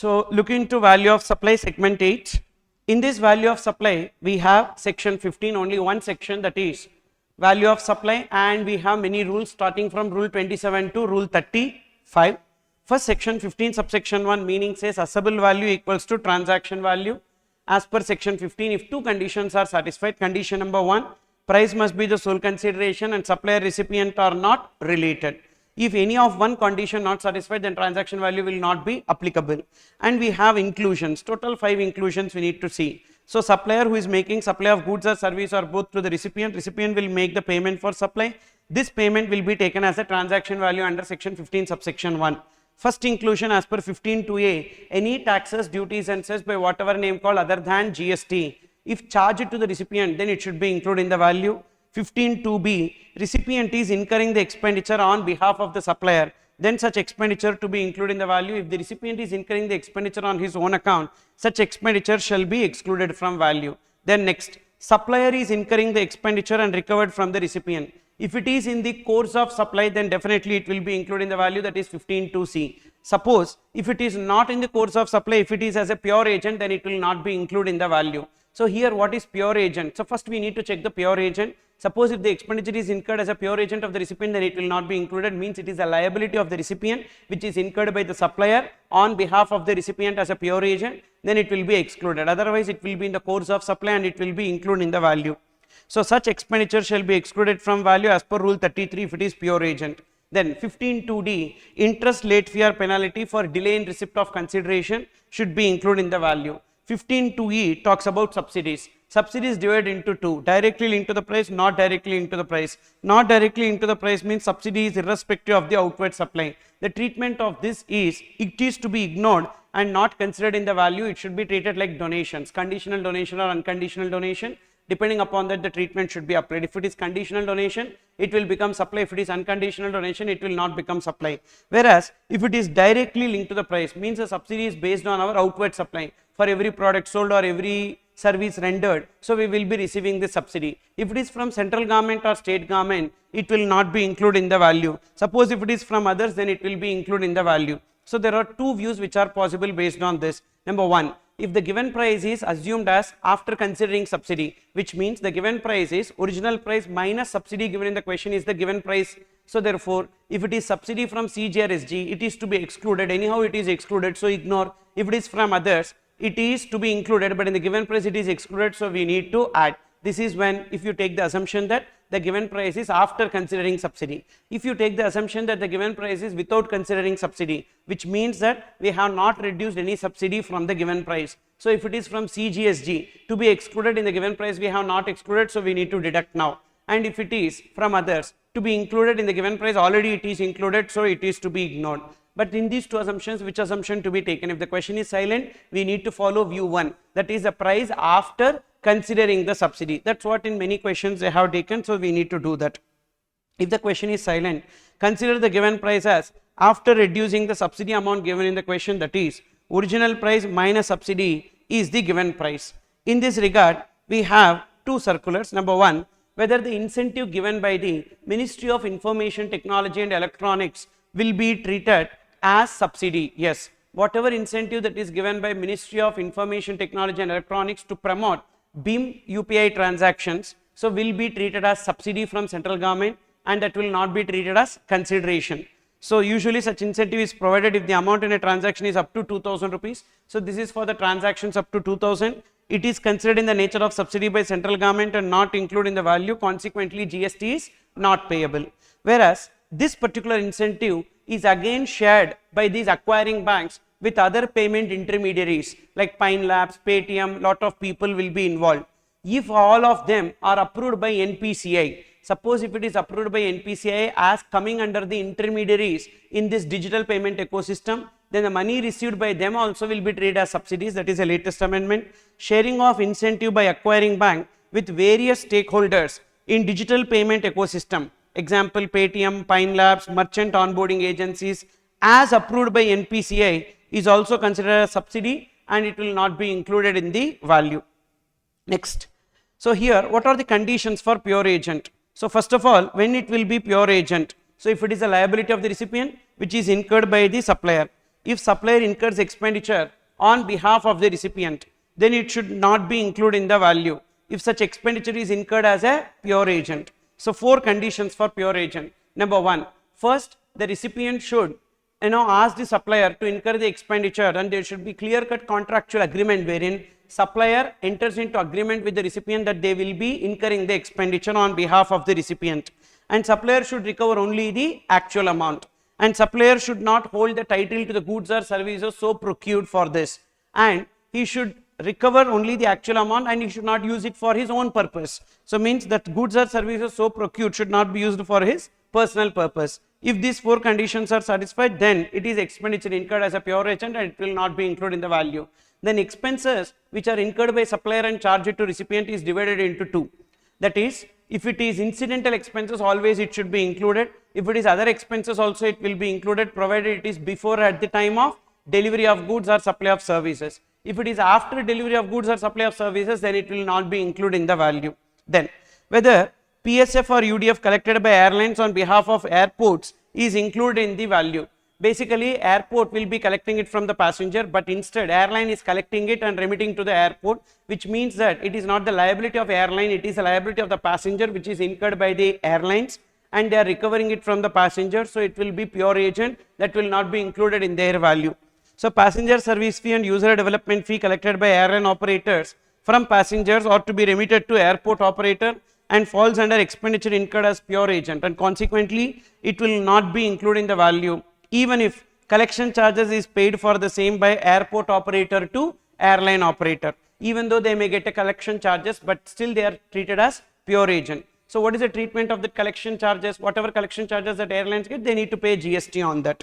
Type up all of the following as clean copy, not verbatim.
So looking to value of supply segment 8. In this value of supply, we have section 15, only one section, that is value of supply, and we have many rules starting from rule 27 to rule 35. First, section 15 subsection 1 meaning says assessable value equals to transaction value. As per section 15, if two conditions are satisfied, condition number 1, price must be the sole consideration and supplier recipient are not related. If any of one condition not satisfied, then transaction value will not be applicable. And we have inclusions, total 5 inclusions we need to see. So supplier who is making supply of goods or service or both to the recipient will make the payment for supply. This payment will be taken as a transaction value under section 15 subsection 1. First inclusion as per 15(2)(a), any taxes, duties and cess by whatever name called other than GST, if charged to the recipient, then it should be included in the value. 15(2)(b), recipient is incurring the expenditure on behalf of the supplier, then such expenditure to be included in the value. If the recipient is incurring the expenditure on his own account, such expenditure shall be excluded from value. Then next, supplier is incurring the expenditure and recovered from the recipient. If it is in the course of supply, then definitely it will be included in the value, that is 15(2)(c). Suppose if it is not in the course of supply, if it is as a pure agent, then it will not be included in the value. So here what is pure agent? So first we need to check the pure agent. Suppose if the expenditure is incurred as a pure agent of the recipient, then it will not be included, means it is a liability of the recipient which is incurred by the supplier on behalf of the recipient as a pure agent, then it will be excluded. Otherwise it will be in the course of supply and it will be included in the value. So such expenditure shall be excluded from value as per rule 33 if it is pure agent. Then 15(2)(d), interest, late fee or penalty for delay in receipt of consideration should be included in the value. 15(2)(e) talks about subsidies. Subsidies divided into two, directly linked to the price, not directly linked to the price. Not directly linked to the price means subsidy is irrespective of the outward supply. The treatment of this is, it is to be ignored and not considered in the value. It should be treated like donations, conditional donation or unconditional donation. Depending upon that, the treatment should be applied. If it is conditional donation, it will become supply. If it is unconditional donation, it will not become supply. Whereas if it is directly linked to the price, means the subsidy is based on our outward supply for every product sold or every service rendered, so we will be receiving the subsidy. If it is from central government or state government, it will not be included in the value. Suppose if it is from others, then it will be included in the value. So there are two views which are possible based on this. Number 1, if the given price is assumed as after considering subsidy, which means the given price is original price minus subsidy given in the question is the given price. So therefore, if it is subsidy from CG or SG, it is to be excluded. Anyhow it is excluded, so ignore. If it is from others, it is to be included, but in the given price it is excluded, so we need to add. This is when, if you take the assumption that the given price is after considering subsidy. If you take the assumption that the given price is without considering subsidy, which means that we have not reduced any subsidy from the given price. So if it is from CGSG to be excluded in the given price, we have not excluded, so we need to deduct now. And if it is from others to be included in the given price, already it is included, so it is to be ignored. But in these two assumptions, which assumption to be taken? If the question is silent, we need to follow view 1, that is the price after considering the subsidy. That's what in many questions they have taken, so we need to do that. If the question is silent, consider the given price as after reducing the subsidy amount given in the question, that is original price minus subsidy is the given price. In this regard, we have two circulars. Number 1, whether the incentive given by the Ministry of Information Technology and Electronics will be treated as subsidy. Yes, whatever incentive that is given by Ministry of Information Technology and Electronics to promote BIM UPI transactions, so will be treated as subsidy from central government, and that will not be treated as consideration. So usually such incentive is provided if the amount in a transaction is up to 2000 rupees. So this is for the transactions up to 2000. It is considered in the nature of subsidy by central government and not included in the value. Consequently, GST is not payable. Whereas this particular incentive is again shared by these acquiring banks with other payment intermediaries like Pine Labs, Paytm, lot of people will be involved. If all of them are approved by NPCI, suppose if it is approved by NPCI as coming under the intermediaries in this digital payment ecosystem, then the money received by them also will be treated as subsidies. That is the latest amendment. Sharing of incentive by acquiring bank with various stakeholders in digital payment ecosystem, example Paytm, Pine Labs, merchant onboarding agencies, as approved by NPCI is also considered a subsidy and it will not be included in the value. Next, so here what are the conditions for pure agent? So first of all, when it will be pure agent, so if it is a liability of the recipient which is incurred by the supplier, if supplier incurs expenditure on behalf of the recipient, then it should not be included in the value if such expenditure is incurred as a pure agent. So 4 conditions for pure agent. Number 1, first the recipient should ask the supplier to incur the expenditure, and there should be clear cut contractual agreement wherein supplier enters into agreement with the recipient that they will be incurring the expenditure on behalf of the recipient, and supplier should recover only the actual amount, and supplier should not hold the title to the goods or services so procured for this, and he should recover only the actual amount and he should not use it for his own purpose. So means that goods or services so procured should not be used for his personal purpose. If these 4 conditions are satisfied, then it is expenditure incurred as a pure agent and it will not be included in the value. Then expenses which are incurred by supplier and charged to recipient is divided into 2. That is, if it is incidental expenses, always it should be included. If it is other expenses also, it will be included, provided it is before or at the time of delivery of goods or supply of services. If it is after delivery of goods or supply of services, then it will not be included in the value. Then whether PSF or UDF collected by airlines on behalf of airports is included in the value. Basically, airport will be collecting it from the passenger, but instead airline is collecting it and remitting to the airport, which means that it is not the liability of airline, it is the liability of the passenger which is incurred by the airlines, and they are recovering it from the passenger. So it will be pure agent, that will not be included in their value. So passenger service fee and user development fee collected by airline operators from passengers ought to be remitted to airport operator and falls under expenditure incurred as pure agent, and consequently it will not be included in the value even if collection charges is paid for the same by airport operator to airline operator, even though they may get a collection charges, but still they are treated as pure agent. So what is the treatment of the collection charges? Whatever collection charges that airlines get, they need to pay GST on that.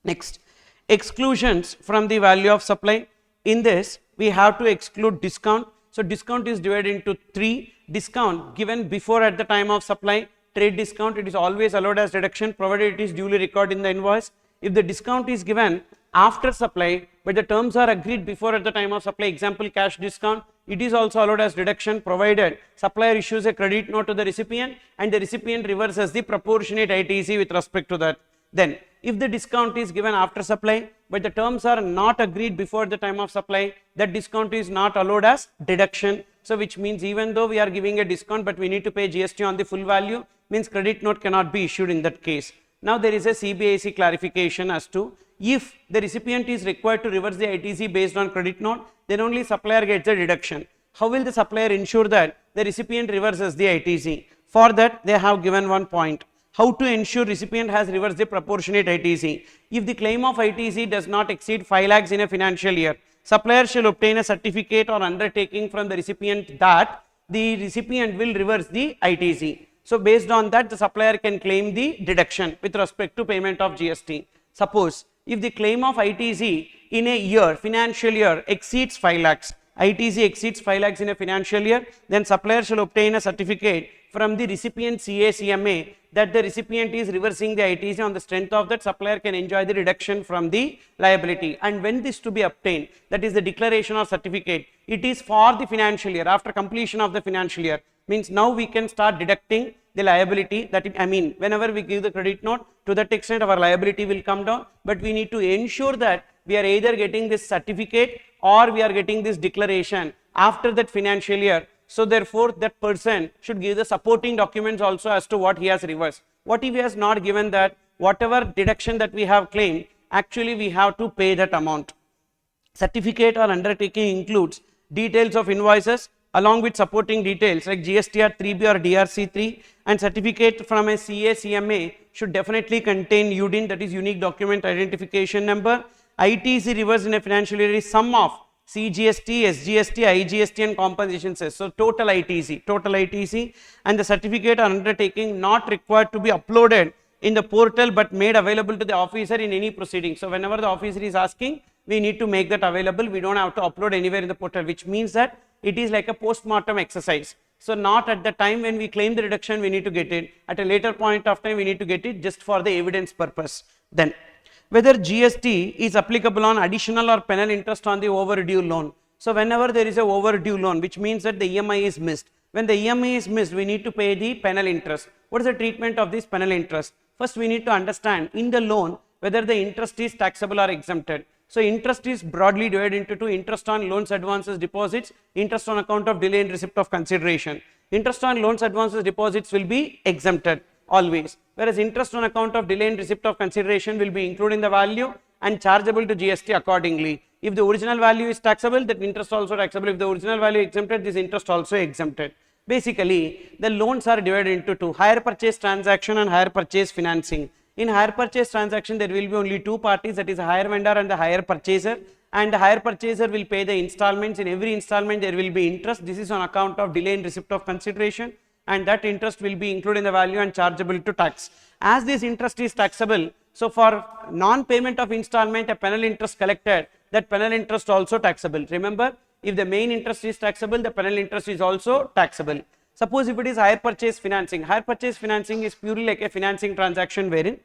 Next, exclusions from the value of supply. In this we have to exclude discount. So discount is divided into 3. Discount given before at the time of supply. Trade discount, it is always allowed as deduction provided it is duly recorded in the invoice. If the discount is given after supply but the terms are agreed before at the time of supply, example cash discount, it is also allowed as deduction provided supplier issues a credit note to the recipient and the recipient reverses the proportionate ITC with respect to that. Then if the discount is given after supply but the terms are not agreed before the time of supply, that discount is not allowed as deduction. So which means even though we are giving a discount but we need to pay GST on the full value, means credit note cannot be issued in that case. Now there is a CBIC clarification as to if the recipient is required to reverse the ITC based on credit note, then only supplier gets a deduction. How will the supplier ensure that the recipient reverses the ITC? For that they have given one point. How to ensure recipient has reversed the proportionate ITC? If the claim of ITC does not exceed 5 lakhs in a financial year, supplier shall obtain a certificate or undertaking from the recipient that the recipient will reverse the ITC. So based on that, the supplier can claim the deduction with respect to payment of GST. Suppose if the claim of ITC in a year, financial year, exceeds 5 lakhs, ITC exceeds 5 lakhs in a financial year, then supplier shall obtain a certificate from the recipient CACMA that the recipient is reversing the ITC. On the strength of that, supplier can enjoy the reduction from the liability. And when this to be obtained, that is the declaration or certificate, it is for the financial year, after completion of the financial year, means now we can start deducting the liability. That whenever we give the credit note, to that extent our liability will come down, but we need to ensure that we are either getting this certificate or we are getting this declaration after that financial year. So therefore that person should give the supporting documents also as to what he has reversed. What if he has not given that? Whatever deduction that we have claimed, actually we have to pay that amount. Certificate or undertaking includes details of invoices along with supporting details like GSTR 3B or DRC 3, and certificate from a CACMA should definitely contain UDIN, that is unique document identification number. ITC reversed in a financial year is sum of CGST, SGST, IGST and compensation cess. So total ITC, and the certificate or undertaking not required to be uploaded in the portal but made available to the officer in any proceeding. So whenever the officer is asking, we need to make that available. We don't have to upload anywhere in the portal, which means that it is like a post-mortem exercise. So not at the time when we claim the reduction we need to get it, at a later point of time we need to get it just for the evidence purpose. Then whether GST is applicable on additional or penal interest on the overdue loan. So whenever there is a overdue loan, which means that the EMI is missed, when the EMI is missed, we need to pay the penal interest. What is the treatment of this penal interest? First we need to understand, in the loan whether the interest is taxable or exempted. So interest is broadly divided into two: interest on loans, advances, deposits, interest on account of delay in receipt of consideration. Interest on loans, advances, deposits will be exempted always, whereas interest on account of delay in receipt of consideration will be included in the value and chargeable to GST accordingly. If the original value is taxable, that interest also taxable. If the original value exempted, this interest also exempted. Basically, the loans are divided into two: hire purchase transaction and hire purchase financing. In hire purchase transaction, there will be only two parties, that is a hire vendor and the hire purchaser, and the hire purchaser will pay the installments. In every installment, there will be interest. This is on account of delay in receipt of consideration, and that interest will be included in the value and chargeable to tax. As this interest is taxable, so for non-payment of installment, a penal interest collected, that penal interest also taxable. Remember, if the main interest is taxable, the penal interest is also taxable. Suppose if it is hire purchase financing is purely like a financing transaction wherein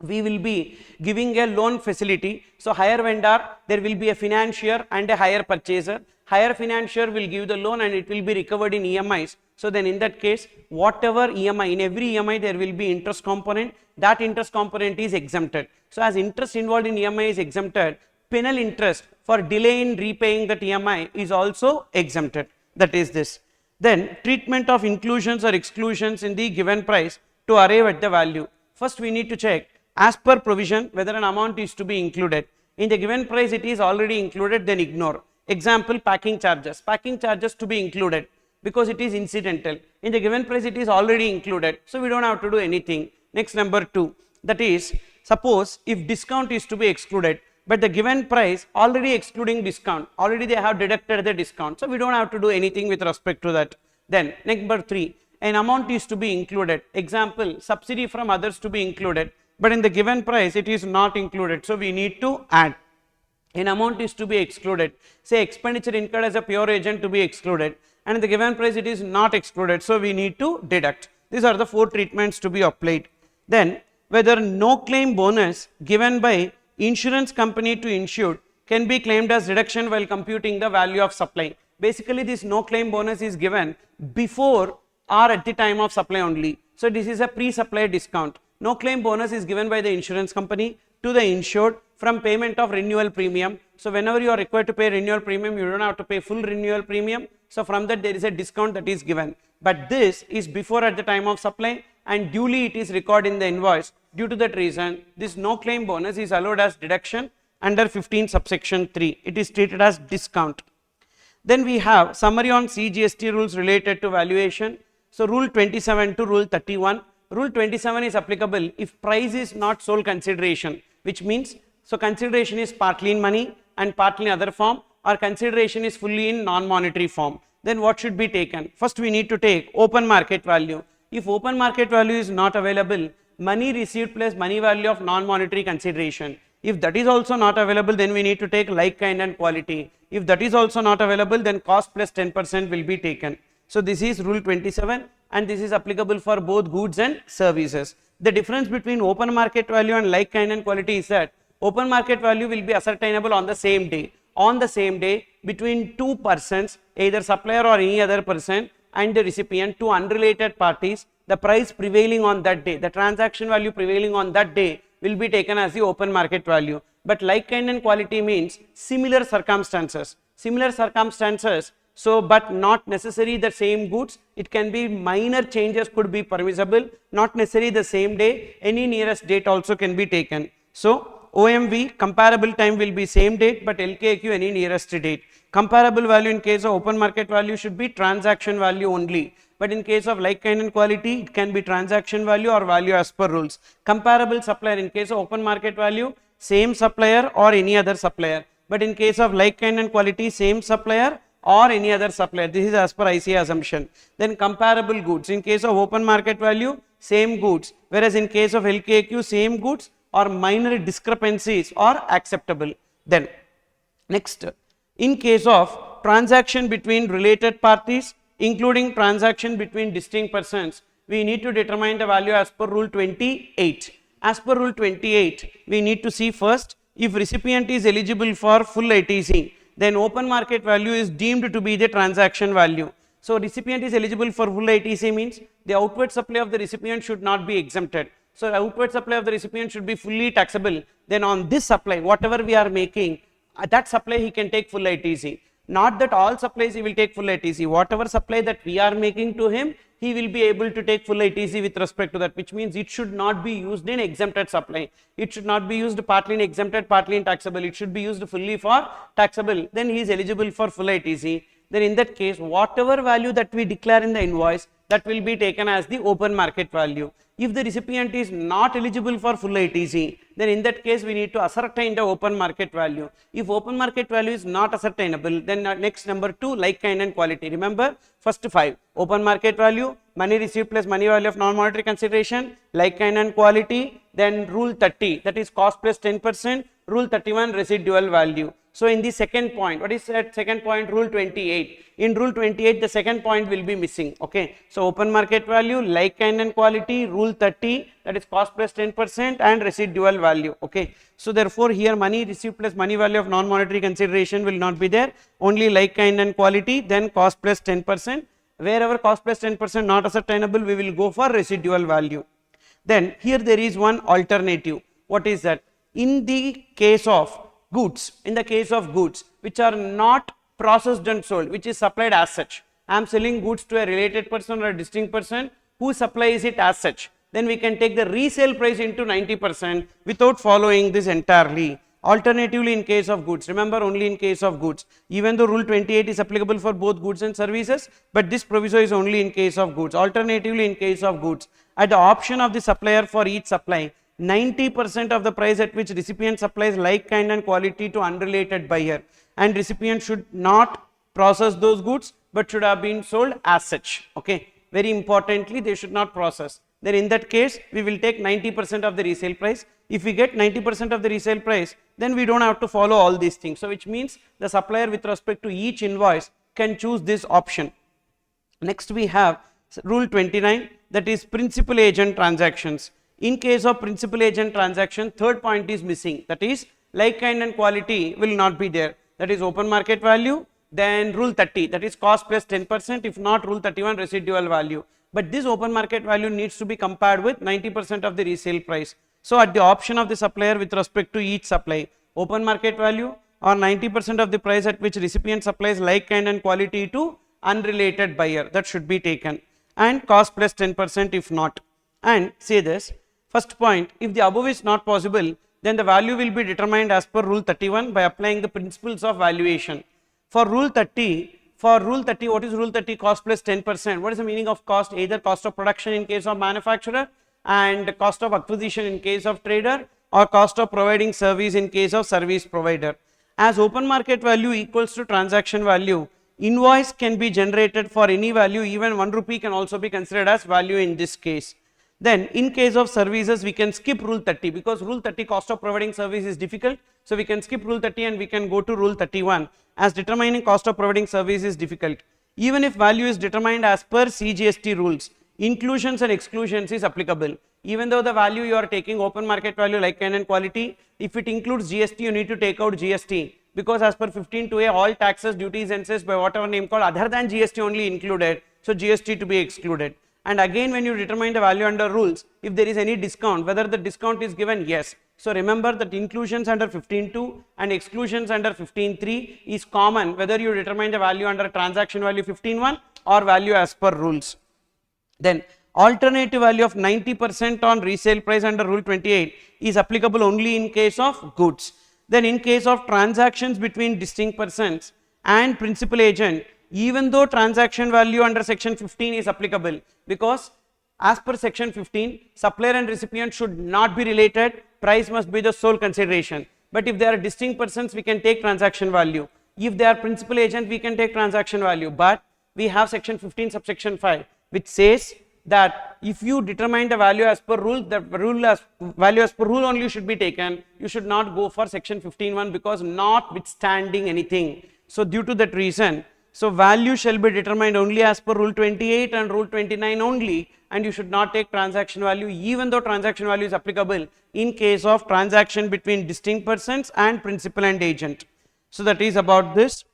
we will be giving a loan facility. So hire vendor, there will be a financier and a hire purchaser. Hire financier will give the loan and it will be recovered in EMIs. So then in that case, whatever EMI, in every EMI there will be interest component, that interest component is exempted. So as interest involved in EMI is exempted, penal interest for delay in repaying that EMI is also exempted. That is this. Then treatment of inclusions or exclusions in the given price to arrive at the value. First we need to check as per provision whether an amount is to be included. In the given price it is already included, then ignore. Example, packing charges. Packing charges to be included because it is incidental. In the given price it is already included, so we don't have to do anything. Next, number 2, that is, suppose if discount is to be excluded, but the given price already excluding discount, already they have deducted the discount, so we don't have to do anything with respect to that. Then number 3, an amount is to be included. Example, subsidy from others to be included, but in the given price it is not included, so we need to add. An amount is to be excluded, say expenditure incurred as a pure agent to be excluded, and in the given price it is not excluded, so we need to deduct. These are the 4 treatments to be applied. Then whether no claim bonus given by insurance company to insured can be claimed as deduction while computing the value of supply. Basically this no claim bonus is given before or at the time of supply only. So this is a pre-supply discount. No claim bonus is given by the insurance company to the insured from payment of renewal premium. So whenever you are required to pay renewal premium, you don't have to pay full renewal premium. So from that there is a discount that is given. But this is before at the time of supply and duly it is recorded in the invoice. Due to that reason, this no claim bonus is allowed as deduction under 15 subsection 3. It is treated as discount. Then we have summary on CGST rules related to valuation. So rule 27 to rule 31. Rule 27 is applicable if price is not sole consideration, which means so consideration is partly in money and partly in other form, or consideration is fully in non-monetary form. Then what should be taken? First we need to take open market value. If open market value is not available, money received plus money value of non-monetary consideration. If that is also not available, then we need to take like, kind and quality. If that is also not available, then cost plus 10% will be taken. So this is rule 27 and this is applicable for both goods and services. The difference between open market value and like, kind and quality is that open market value will be ascertainable on the same day. On the same day between two persons, either supplier or any other person and the recipient, two unrelated parties, the price prevailing on that day, the transaction value prevailing on that day will be taken as the open market value. But like, kind and quality means similar circumstances. Similar circumstances, so but not necessarily the same goods. It can be minor changes could be permissible, not necessarily the same day, any nearest date also can be taken. So OMV comparable time will be same date, but LKQ any nearest date. Comparable value in case of open market value should be transaction value only. But in case of like, kind and quality, it can be transaction value or value as per rules. Comparable supplier in case of open market value, same supplier or any other supplier. But in case of like, kind and quality, same supplier or any other supplier. This is as per ICA assumption. Then comparable goods. In case of open market value, same goods. Whereas in case of LKQ, same goods or minor discrepancies are acceptable. Then next, in case of transaction between related parties, including transaction between distinct persons, we need to determine the value as per rule 28. As per rule 28, we need to see first if recipient is eligible for full ITC, then open market value is deemed to be the transaction value. So recipient is eligible for full ITC means the outward supply of the recipient should not be exempted. So outward supply of the recipient should be fully taxable. Then on this supply, whatever we are making, that supply he can take full ITC. Not that all supplies he will take full ITC. Whatever supply that we are making to him, he will be able to take full ITC with respect to that, which means it should not be used in exempted supply. It should not be used partly in exempted, partly in taxable. It should be used fully for taxable. Then he is eligible for full ITC. Then in that case, whatever value that we declare in the invoice, that will be taken as the open market value. If the recipient is not eligible for full ITC, then in that case we need to ascertain the open market value. If open market value is not ascertainable, then next number 2, like, kind and quality. Remember first 5, open market value, money received plus money value of non-monetary consideration, like, kind and quality. Then rule 30, that is cost plus 10%, rule 31, residual value. So in the second point, what is that second point? Rule 28. In rule 28, the second point will be missing. Okay. So open market value, like, kind and quality, rule 30, that is cost plus 10% and residual value. Okay. So therefore here money received plus money value of non-monetary consideration will not be there. Only like, kind and quality, then cost plus 10%. Wherever cost plus 10% not ascertainable, we will go for residual value. Then here there is one alternative. What is that? In the case of goods, which are not processed and sold, which is supplied as such. I am selling goods to a related person or a distinct person who supplies it as such. Then we can take the resale price into 90% without following this entirely. Alternatively, in case of goods, remember only in case of goods, even though rule 28 is applicable for both goods and services, but this proviso is only in case of goods. Alternatively, in case of goods, at the option of the supplier for each supply, 90% of the price at which recipient supplies like, kind and quality to unrelated buyer, and recipient should not process those goods but should have been sold as such. Okay, very importantly, they should not process. Then in that case we will take 90% of the resale price. If we get 90% of the resale price, then we don't have to follow all these things. So which means the supplier with respect to each invoice can choose this option. Next we have rule 29, that is principal agent transactions. In case of principal agent transaction, third point is missing, that is like, kind and quality will not be there, that is open market value. Then rule 30, that is cost plus 10%, if not rule 31, residual value. But this open market value needs to be compared with 90% of the resale price. So at the option of the supplier with respect to each supply, open market value or 90% of the price at which recipient supplies like, kind and quality to unrelated buyer, that should be taken, and cost plus 10% if not. And say this, first point, if the above is not possible, then the value will be determined as per rule 31 by applying the principles of valuation. For rule 30, what is rule 30? Cost plus 10%. What is the meaning of cost? Either cost of production in case of manufacturer, and cost of acquisition in case of trader, or cost of providing service in case of service provider. As open market value equals to transaction value, invoice can be generated for any value, even 1 rupee can also be considered as value in this case. Then in case of services, we can skip rule 30 because rule 30 cost of providing service is difficult. So we can skip rule 30 and we can go to rule 31, as determining cost of providing service is difficult. Even if value is determined as per CGST rules, inclusions and exclusions is applicable. Even though the value you are taking open market value like, kind and quality, if it includes GST, you need to take out GST, because as per 15(2)(a) all taxes, duties and cess by whatever name called other than GST only included, so GST to be excluded. And again, when you determine the value under rules, if there is any discount, whether the discount is given, yes. So remember that inclusions under 15(2) and exclusions under 15(3) is common whether you determine the value under transaction value 15(1) or value as per rules. Then alternative value of 90% on resale price under rule 28 is applicable only in case of goods. Then in case of transactions between distinct persons and principal agent, even though transaction value under section 15 is applicable, because as per section 15, supplier and recipient should not be related, price must be the sole consideration. But if they are distinct persons, we can take transaction value. If they are principal agent, we can take transaction value. But we have section 15 subsection 5, which says that if you determine the value as per rule, the value as per rule only should be taken. You should not go for section 15(1) because notwithstanding anything. So due to that reason, so value shall be determined only as per rule 28 and rule 29 only, and you should not take transaction value even though transaction value is applicable in case of transaction between distinct persons and principal and agent. So that is about this.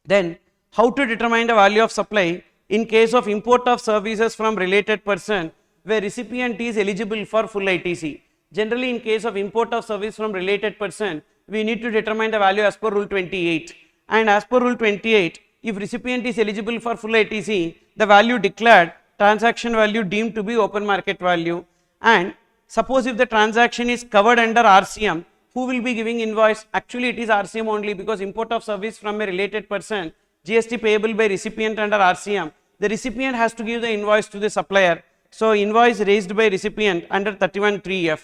Then how to determine the value of supply in case of import of services from related person where recipient is eligible for full ITC. Generally, in case of import of service from related person, we need to determine the value as per rule 28. And as per rule 28, if recipient is eligible for full ITC, the value declared, transaction value deemed to be open market value. And suppose if the transaction is covered under RCM, who will be giving invoice? Actually, it is RCM only, because import of service from a related person, GST payable by recipient under RCM. The recipient has to give the invoice to the supplier. So, invoice raised by recipient under 31(3)(f).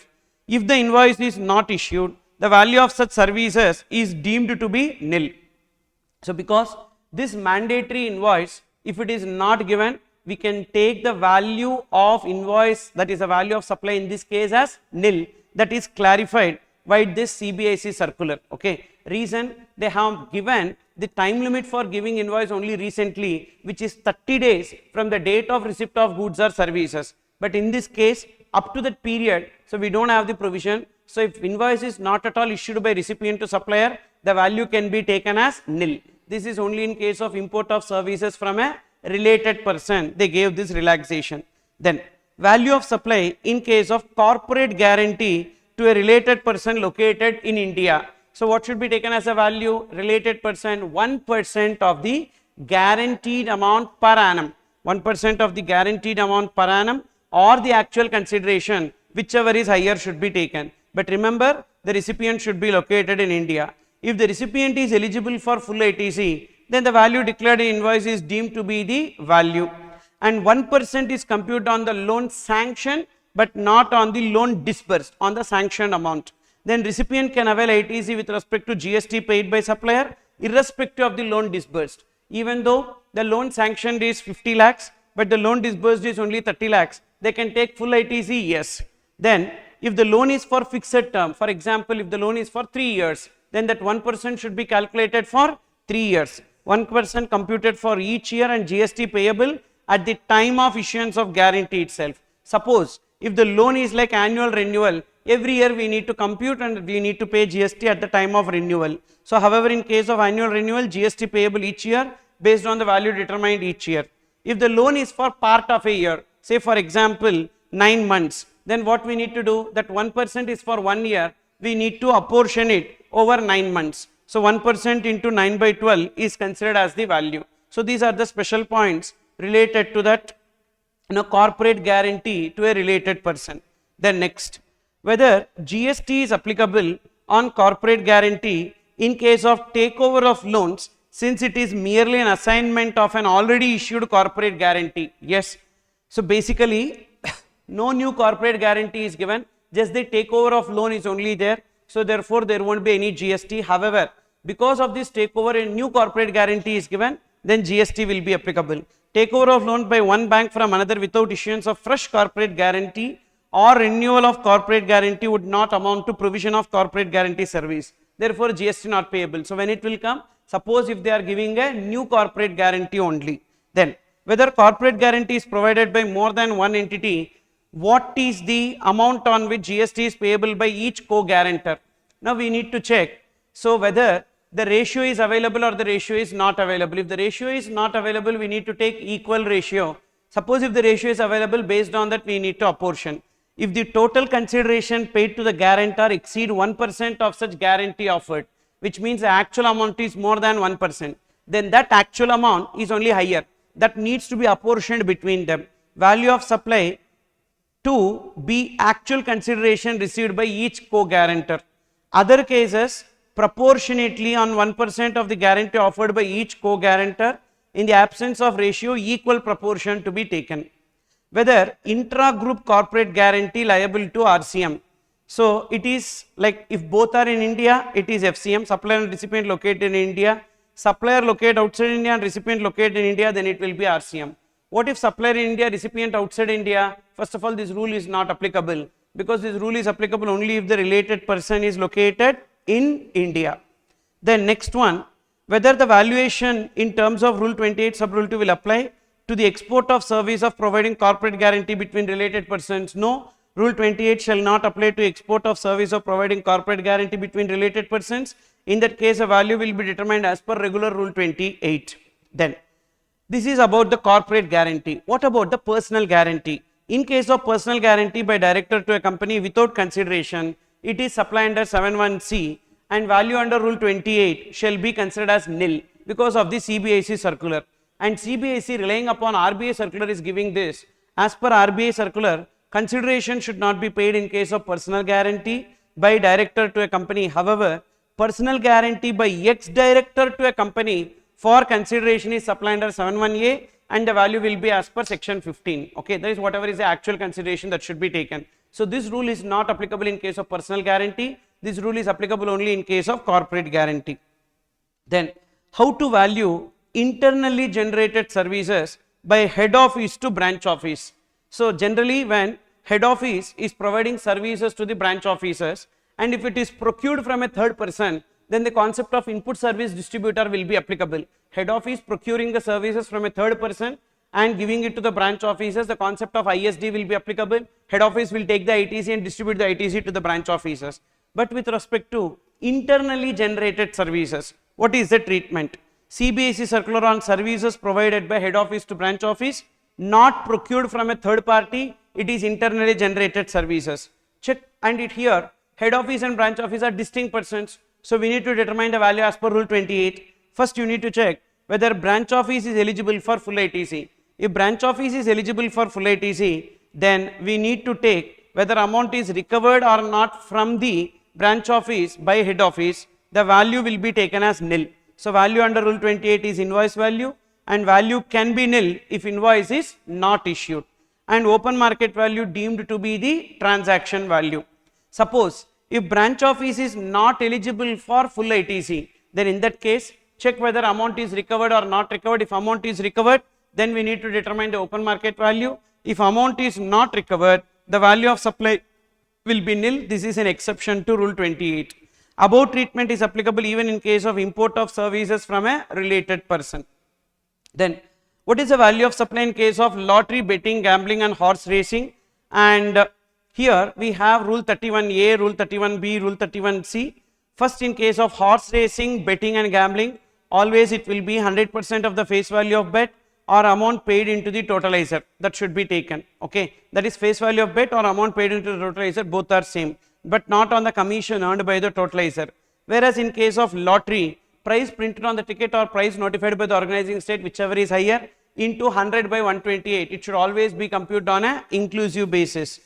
If the invoice is not issued, the value of such services is deemed to be nil. So, because this mandatory invoice, if it is not given, we can take the value of invoice, that is the value of supply in this case, as nil. That is clarified by this CBIC circular. Okay. Reason, they have given the time limit for giving invoice only recently, which is 30 days from the date of receipt of goods or services. But in this case, up to that period, so we don't have the provision. So, if invoice is not at all issued by recipient to supplier, the value can be taken as nil. This is only in case of import of services from a related person, they gave this relaxation. Then, value of supply in case of corporate guarantee to a related person located in India. So, what should be taken as a value? Related person, 1% of the guaranteed amount per annum, 1% of the guaranteed amount per annum, or the actual consideration, whichever is higher should be taken. But remember, the recipient should be located in India. If the recipient is eligible for full ITC, then the value declared in invoice is deemed to be the value. And 1% is computed on the loan sanction, but not on the loan disbursed, on the sanctioned amount. Then recipient can avail ITC with respect to GST paid by supplier, irrespective of the loan disbursed. Even though the loan sanctioned is 50 lakhs, but the loan disbursed is only 30 lakhs, they can take full ITC, yes. Then, if the loan is for fixed term, for example, if the loan is for 3 years, then that 1% should be calculated for 3 years. 1% computed for each year and GST payable at the time of issuance of guarantee itself. Suppose, if the loan is like annual renewal, every year we need to compute and we need to pay GST at the time of renewal. So, however, in case of annual renewal, GST payable each year based on the value determined each year. If the loan is for part of a year, say for example, 9 months, then what we need to do, that 1% is for 1 year, we need to apportion it over 9 months. So, 1% into 9 by 12 is considered as the value. So, these are the special points related to that corporate guarantee to a related person. Then next, whether GST is applicable on corporate guarantee in case of takeover of loans, since it is merely an assignment of an already issued corporate guarantee. Yes. So, basically no new corporate guarantee is given, just the takeover of loan is only there. So, therefore, there won't be any GST. However, because of this takeover, a new corporate guarantee is given, then GST will be applicable. Takeover of loan by one bank from another without issuance of fresh corporate guarantee or renewal of corporate guarantee would not amount to provision of corporate guarantee service. Therefore, GST not payable. So, when it will come, suppose if they are giving a new corporate guarantee only, then whether corporate guarantee is provided by more than one entity, what is the amount on which GST is payable by each co-guarantor? Now, we need to check. So, whether the ratio is available or the ratio is not available. If the ratio is not available, we need to take equal ratio. Suppose if the ratio is available, based on that we need to apportion. If the total consideration paid to the guarantor exceed 1% of such guarantee offered, which means the actual amount is more than 1%, then that actual amount is only higher. That needs to be apportioned between them. Value of supply to be actual consideration received by each co-guarantor. Other cases, proportionately on 1% of the guarantee offered by each co-guarantor, in the absence of ratio, equal proportion to be taken. Whether intra-group corporate guarantee liable to RCM. So, it is like if both are in India, it is FCM, supplier and recipient located in India. Supplier located outside India and recipient located in India, then it will be RCM. What if supplier in India, recipient outside India? First of all, this rule is not applicable, because this rule is applicable only if the related person is located in India. Then next one, whether the valuation in terms of rule 28 sub rule 2 will apply to the export of service of providing corporate guarantee between related persons. No, rule 28 shall not apply to export of service of providing corporate guarantee between related persons. In that case, a value will be determined as per regular rule 28. Then this is about the corporate guarantee. What about the personal guarantee? in case of personal guarantee by director to a company without consideration, it is supply under 71C, and value under rule 28 shall be considered as nil because of the CBIC circular. And CBIC relying upon RBI circular is giving this. As per RBI circular, consideration should not be paid in case of personal guarantee by director to a company. However, personal guarantee by ex-director to a company for consideration is supply under 71A, and the value will be as per section 15. Okay, that is whatever is the actual consideration that should be taken. So this rule is not applicable in case of personal guarantee. This rule is applicable only in case of corporate guarantee. Then how to value internally generated services by head office to branch office. So generally when head office is providing services to the branch officers, and if it is procured from a third person, then the concept of input service distributor will be applicable. Head office procuring the services from a third person and giving it to the branch officers, the concept of ISD will be applicable. Head office will take the ITC and distribute the ITC to the branch officers. But with respect to internally generated services, what is the treatment? CBIC circular on services provided by head office to branch office, not procured from a third party, it is internally generated services. Check, and it here, head office and branch office are distinct persons. So we need to determine the value as per rule 28. First you need to check whether branch office is eligible for full ITC. If branch office is eligible for full ITC, then we need to take whether amount is recovered or not from the branch office by head office, the value will be taken as nil. So value under rule 28 is invoice value, and value can be nil if invoice is not issued, and open market value deemed to be the transaction value. Suppose if branch office is not eligible for full ITC, then in that case check whether amount is recovered or not recovered. If amount is recovered, then we need to determine the open market value. If amount is not recovered, the value of supply will be nil. This is an exception to rule 28. Above treatment is applicable even in case of import of services from a related person. Then what is the value of supply in case of lottery, betting, gambling and horse racing? And here we have rule 31A, rule 31B, rule 31C. First, in case of horse racing, betting and gambling, always it will be 100% of the face value of bet or amount paid into the totalizer, that should be taken. Okay, that is face value of bet or amount paid into the totalizer, both are same, but not on the commission earned by the totalizer. Whereas in case of lottery, price printed on the ticket or price notified by the organizing state, whichever is higher, into 100 by 128, it should always be computed on a inclusive basis.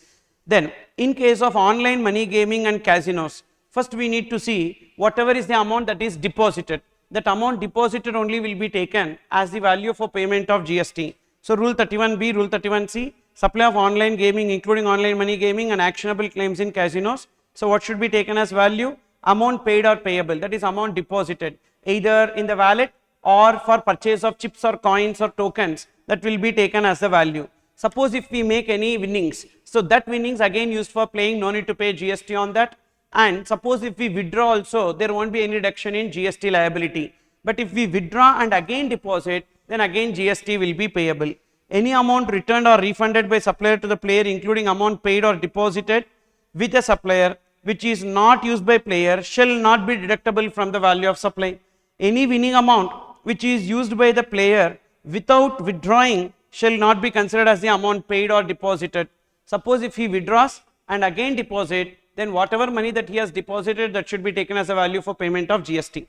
Then in case of online money gaming and casinos, first we need to see whatever is the amount that is deposited. That amount deposited only will be taken as the value for payment of GST. So rule 31B, rule 31C, supply of online gaming including online money gaming and actionable claims in casinos. So what should be taken as value? Amount paid or payable, that is amount deposited either in the wallet or for purchase of chips or coins or tokens, that will be taken as the value. Suppose if we make any winnings, so that winnings again used for playing, no need to pay GST on that. And suppose if we withdraw also, there won't be any reduction in GST liability. But if we withdraw and again deposit, then again GST will be payable. Any amount returned or refunded by supplier to the player, including amount paid or deposited with a supplier which is not used by player, shall not be deductible from the value of supply. Any winning amount which is used by the player without withdrawing shall not be considered as the amount paid or deposited. Suppose if he withdraws and again deposit, then whatever money that he has deposited, that should be taken as a value for payment of GST.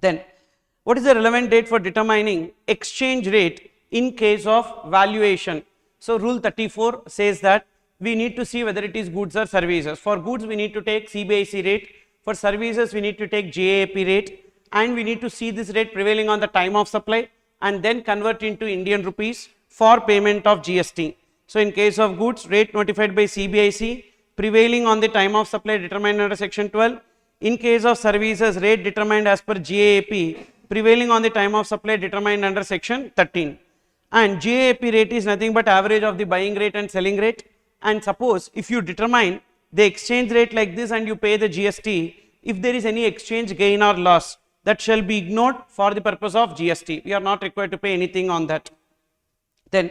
Then what is the relevant date for determining exchange rate in case of valuation? So rule 34 says that we need to see whether it is goods or services. For goods we need to take CBIC rate, for services we need to take GAAP rate, and we need to see this rate prevailing on the time of supply and then convert into Indian rupees for payment of GST. So in case of goods, rate notified by CBIC prevailing on the time of supply determined under section 12. In case of services, rate determined as per GAAP prevailing on the time of supply determined under section 13. And GAAP rate is nothing but average of the buying rate and selling rate. And suppose if you determine the exchange rate like this and you pay the GST, if there is any exchange gain or loss, that shall be ignored for the purpose of GST. We are not required to pay anything on that. Then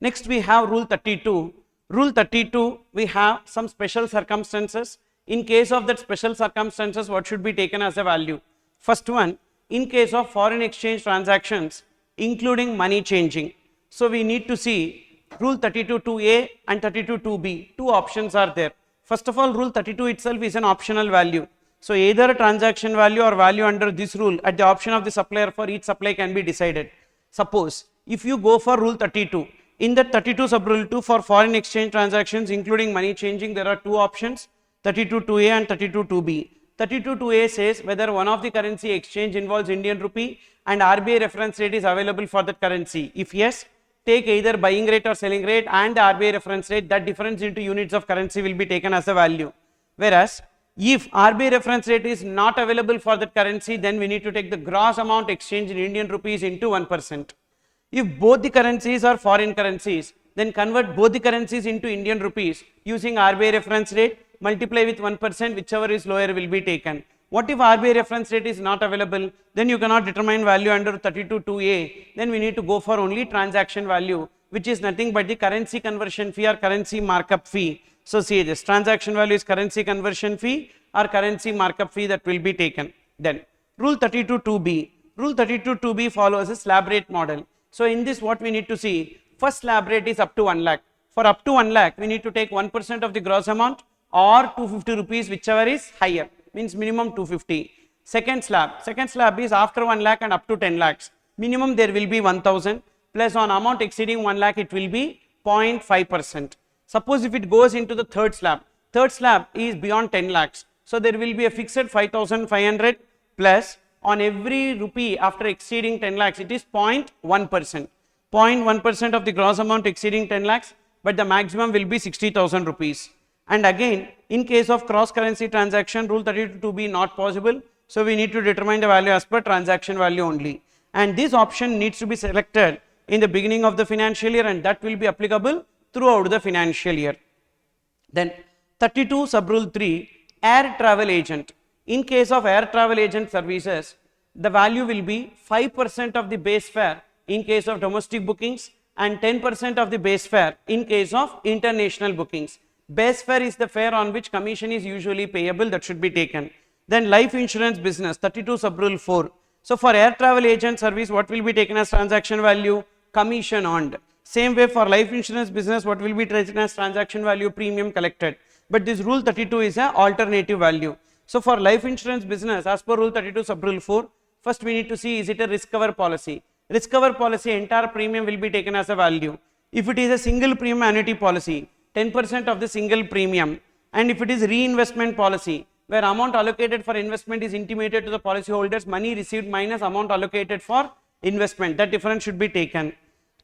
next we have rule 32. Rule 32, we have some special circumstances. In case of that special circumstances, what should be taken as a value? First one, in case of foreign exchange transactions, including money changing. So we need to see Rule 32.2a and 32.2b, two options are there. First of all, rule 32 itself is an optional value. So either a transaction value or value under this rule at the option of the supplier for each supply can be decided. Suppose if you go for rule 32, in that 32 sub rule 2 for foreign exchange transactions including money changing, there are two options, 32.2a and 32.2b. 32.2a says whether one of the currency exchange involves Indian rupee and RBI reference rate is available for that currency. If yes, take either buying rate or selling rate and the RBI reference rate, that difference into units of currency will be taken as a value. Whereas if RBI reference rate is not available for that currency, then we need to take the gross amount exchanged in Indian rupees into 1%. If both the currencies are foreign currencies, then convert both the currencies into Indian rupees using RBI reference rate, multiply with 1%, whichever is lower will be taken. What if RBI reference rate is not available? Then you cannot determine value under 32.2a. Then we need to go for only transaction value, which is nothing but the currency conversion fee or currency markup fee. So see this transaction value is currency conversion fee or currency markup fee that will be taken. Then rule 32.2b. Rule 32.2b follows a slab rate model. So in this what we need to see, first slab rate is up to 1 lakh. For up to 1 lakh, we need to take 1% of the gross amount or 250 rupees, whichever is higher, means minimum 250. Second slab is after 1 lakh and up to 10 lakhs. Minimum there will be 1000 plus on amount exceeding 1 lakh it will be 0.5%. Suppose if it goes into the third slab is beyond 10 lakhs. So there will be a fixed 5500 plus on every rupee after exceeding 10 lakhs it is 0.1%. 0.1% of the gross amount exceeding 10 lakhs, but the maximum will be 60,000 rupees. And again, in case of cross currency transaction, rule 32.2b not possible. So we need to determine the value as per transaction value only. And this option needs to be selected in the beginning of the financial year, and that will be applicable throughout the financial year. Then 32 sub rule 3, air travel agent. In case of air travel agent services, the value will be 5% of the base fare in case of domestic bookings and 10% of the base fare in case of international bookings. Base fare is the fare on which commission is usually payable, that should be taken. Then life insurance business, 32 sub rule 4. So for air travel agent service, what will be taken as transaction value? Commission earned. Same way for life insurance business, what will be taken as transaction value? Premium collected. But this rule 32 is an alternative value. So for life insurance business, as per rule 32 sub rule 4, first we need to see, is it a risk cover policy? Risk cover policy, entire premium will be taken as a value. If it is a single premium annuity policy, 10% of the single premium. And if it is reinvestment policy, where amount allocated for investment is intimated to the policyholders, money received minus amount allocated for investment, that difference should be taken.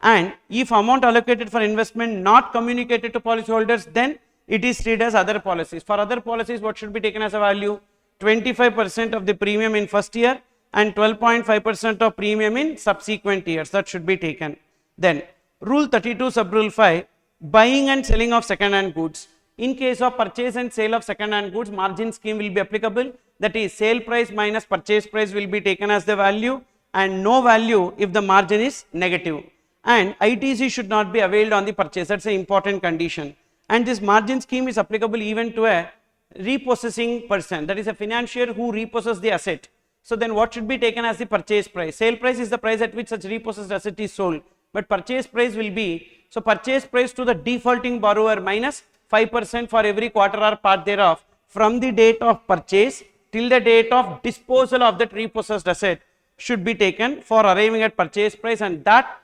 And if amount allocated for investment not communicated to policyholders, then it is treated as other policies. For other policies, what should be taken as a value? 25% of the premium in first year and 12.5% of premium in subsequent years, that should be taken. Then rule 32 sub rule 5, buying and selling of second hand goods. In case of purchase and sale of second hand goods, margin scheme will be applicable, that is sale price minus purchase price will be taken as the value and no value if the margin is negative. And ITC should not be availed on the purchase, that's an important condition. And this margin scheme is applicable even to a repossessing person, that is a financier who repossesses the asset. So then what should be taken as the purchase price? Sale price is the price at which such repossessed asset is sold, but purchase price will be, so purchase price to the defaulting borrower minus 5% for every quarter or part thereof from the date of purchase till the date of disposal of that repossessed asset should be taken for arriving at purchase price, and that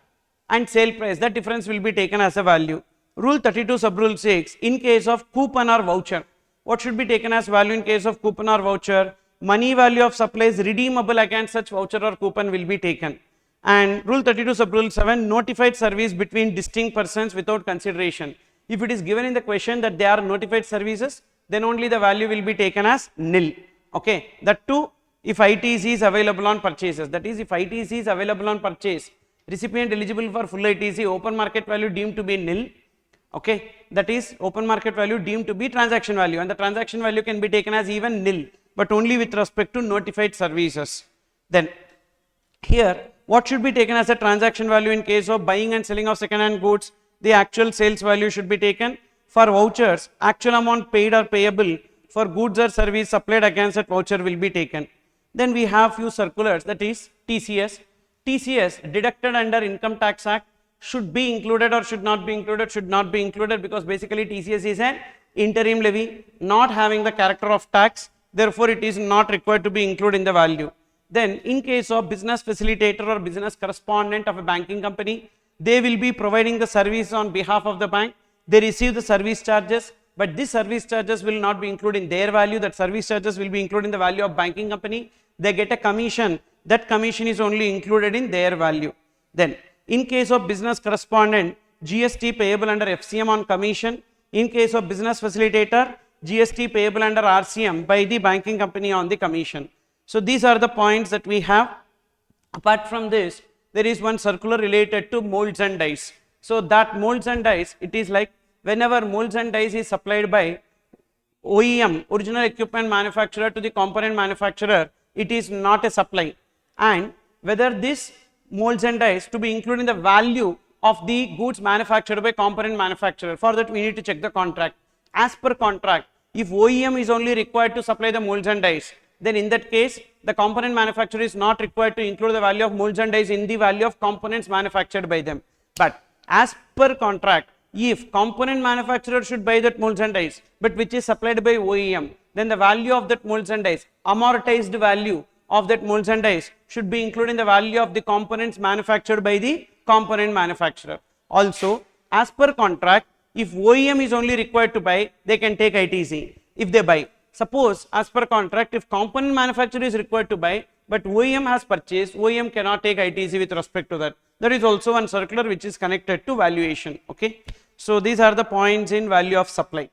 and sale price, that difference will be taken as a value. Rule 32 sub rule 6, in case of coupon or voucher, what should be taken as value in case of coupon or voucher? Money value of supplies redeemable against such voucher or coupon will be taken. And rule 32 sub rule 7, notified service between distinct persons without consideration. If it is given in the question that they are notified services, then only the value will be taken as nil. Okay, that too if ITC is available on purchases, that is if ITC is available on purchase, recipient eligible for full ITC, open market value deemed to be nil. Okay, that is open market value deemed to be transaction value, and the transaction value can be taken as even nil, but only with respect to notified services. Then here what should be taken as a transaction value in case of buying and selling of second hand goods? The actual sales value should be taken. For vouchers, actual amount paid or payable for goods or service supplied against that voucher will be taken. Then we have few circulars, that is TCS. TCS deducted under Income Tax Act should be included or should not be included? Should not be included, because basically TCS is an interim levy, not having the character of tax, therefore it is not required to be included in the value. Then in case of business facilitator or business correspondent of a banking company, they will be providing the service on behalf of the bank. They receive the service charges, but these service charges will not be included in their value. That service charges will be included in the value of banking company. They get a commission. That commission is only included in their value. Then in case of business correspondent, GST payable under FCM on commission. In case of business facilitator, GST payable under RCM by the banking company on the commission. So these are the points that we have. Apart from this, there is one circular related to molds and dies. So that molds and dies, it is like whenever molds and dies is supplied by OEM, original equipment manufacturer, to the component manufacturer, it is not a supply. And whether this molds and dies to be included in the value of the goods manufactured by component manufacturer, for that we need to check the contract. As per contract, if OEM is only required to supply the molds and dies, then in that case the component manufacturer is not required to include the value of molds and dies in the value of components manufactured by them. But as per contract, if component manufacturer should buy that molds and dies, but which is supplied by OEM, then the value of that molds and dies, amortized value of that molds and dies, should be included in the value of the components manufactured by the component manufacturer. Also, as per contract, if OEM is only required to buy, they can take ITC if they buy. Suppose as per contract, if component manufacturer is required to buy, but OEM has purchased, OEM cannot take ITC with respect to that. That is also one circular which is connected to valuation. Okay. So these are the points in value of supply.